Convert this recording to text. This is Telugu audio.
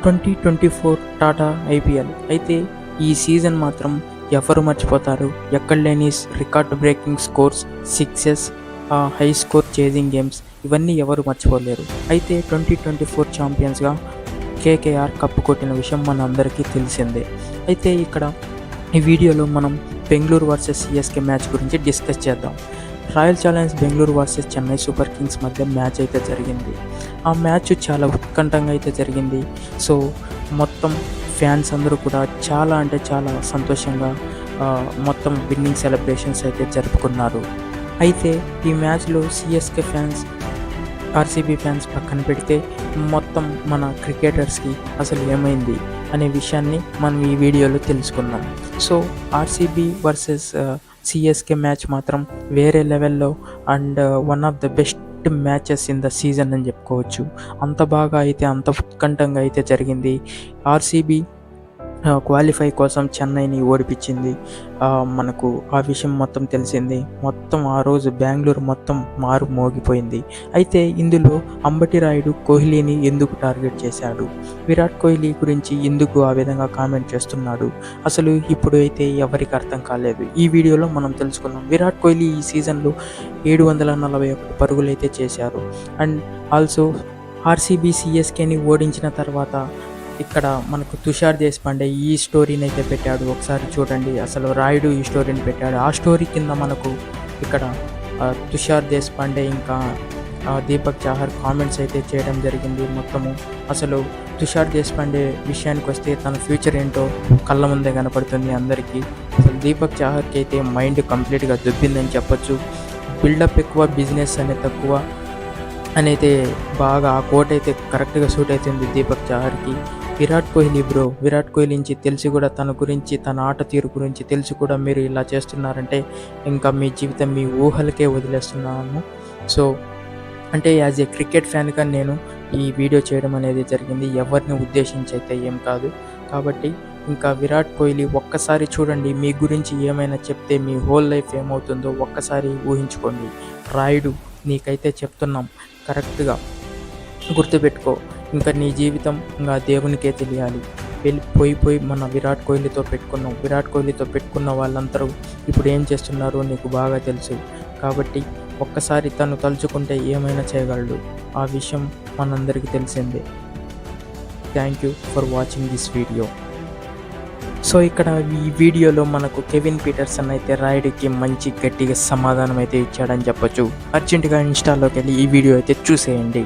2024 టాటా ఐపీఎల్. అయితే ఈ సీజన్ మాత్రం ఎవరు మర్చిపోతారు? ఎక్కడ లేని record breaking scores, sixes, high score chasing games, ఇవన్నీ ఎవరు మర్చిపోలేరు. అయితే 2024 ఛాంపియన్స్గా కేకేఆర్ కప్పు కొట్టిన విషయం మన అందరికీ తెలిసిందే. అయితే ఇక్కడ ఈ వీడియోలో మనం బెంగళూరు వర్సెస్ సిఎస్కే మ్యాచ్ గురించి డిస్కస్ చేద్దాం. Royal challenge Bengaluru versus Chennai super Kings మధ్య మ్యాచ్ అయితే జరిగింది. ఆ మ్యాచ్ చాలా ఉత్కంఠంగా అయితే జరిగింది. సో మొత్తం ఫ్యాన్స్ అందరూ కూడా చాలా అంటే చాలా సంతోషంగా మొత్తం విన్నింగ్ సెలబ్రేషన్స్ అయితే జరుపుకున్నారు. అయితే ఈ మ్యాచ్లో సిఎస్కే ఫ్యాన్స్, ఆర్సీబీ ఫ్యాన్స్ పక్కన పెడితే మొత్తం మన క్రికెటర్స్కి అసలు ఏమైంది అనే విషయాన్ని మనం ఈ వీడియోలో తెలుసుకుందాం. So RCB versus CSK match మాత్రం వేరే లెవెల్లో and one of the best matches in the season అని చెప్పుకోవచ్చు. అంత బాగా అయితే, అంత ఉత్కంఠంగా అయితే జరిగింది. ఆర్సీబీ క్వాలిఫై కోసం చెన్నైని ఓడిపించింది. మనకు ఆ విషయం మొత్తం తెలిసింది. మొత్తం ఆ రోజు బెంగళూరు మొత్తం మారు మోగిపోయింది. అయితే ఇందులో అంబటి రాయుడు కోహ్లీని ఎందుకు టార్గెట్ చేశాడు, విరాట్ కోహ్లీ గురించి ఎందుకు ఆ విధంగా కామెంట్ చేస్తున్నాడు, అసలు ఇప్పుడు అయితే ఎవరికి అర్థం కాలేదు. ఈ వీడియోలో మనం తెలుసుకున్నాం. విరాట్ కోహ్లీ ఈ సీజన్లో 741 పరుగులు అయితే చేశారు. అండ్ ఆల్సో ఆర్సీబీ సిఎస్కేని ఓడించిన తర్వాత ఇక్కడ మనకు తుషార్ దేశపాండే ఈ స్టోరీని అయితే పెట్టాడు. ఒకసారి చూడండి, అసలు రాయుడు ఈ స్టోరీని పెట్టాడు. ఆ స్టోరీ కింద మనకు ఇక్కడ తుషార్ దేశపాండే ఇంకా దీపక్ చాహర్ కామెంట్స్ అయితే చేయడం జరిగింది. మొత్తము అసలు తుషార్ దేశపాండే విషయానికి వస్తే తన ఫ్యూచర్ ఏంటో కళ్ళ ముందే కనపడుతుంది అందరికీ. అసలు దీపక్ చాహర్కి అయితే మైండ్ కంప్లీట్గా దుబ్బిందని చెప్పొచ్చు. బిల్డప్ ఎక్కువ, బిజినెస్ అనేది తక్కువ అనేది బాగా ఆ కోట్ అయితే కరెక్ట్గా సూట్ అవుతుంది దీపక్ చాహర్కి. విరాట్ కోహ్లీ నుంచి తెలిసి కూడా, తన గురించి, తన ఆట తీరు గురించి తెలిసి కూడా మీరు ఇలా చేస్తున్నారంటే ఇంకా మీ జీవితం మీ ఊహలకే వదిలేస్తున్నాము. సో అంటే యాజ్ ఏ క్రికెట్ ఫ్యాన్గా నేను ఈ వీడియో చేయడం అనేది జరిగింది. ఎవరిని ఉద్దేశించి అయితే ఏం కాదు. కాబట్టి ఇంకా విరాట్ కోహ్లీ ఒక్కసారి చూడండి, మీ గురించి ఏమైనా చెప్తే మీ హోల్ లైఫ్ ఏమవుతుందో ఒక్కసారి ఊహించుకోండి. రాయుడు, నీకైతే చెప్తున్నాం, కరెక్ట్గా గుర్తుపెట్టుకో. ఇంకా నీ జీవితం ఇంకా దేవునికే తెలియాలి. పోయి మన విరాట్ కోహ్లీతో పెట్టుకున్న వాళ్ళందరూ ఇప్పుడు ఏం చేస్తున్నారో నీకు బాగా తెలుసు. కాబట్టి ఒక్కసారి తను తలుచుకుంటే ఏమైనా చేయగలడు. ఆ విషయం మనందరికీ తెలిసిందే. Thank you for watching this video. So ఇక్కడ ఈ వీడియోలో మనకు కెవిన్ పీటర్సన్ అయితే రాయుడికి మంచి గట్టిగా సమాధానం అయితే ఇచ్చాడని చెప్పొచ్చు. అర్జెంటుగా ఇన్స్టాలోకి వెళ్ళి ఈ వీడియో అయితే చూసేయండి.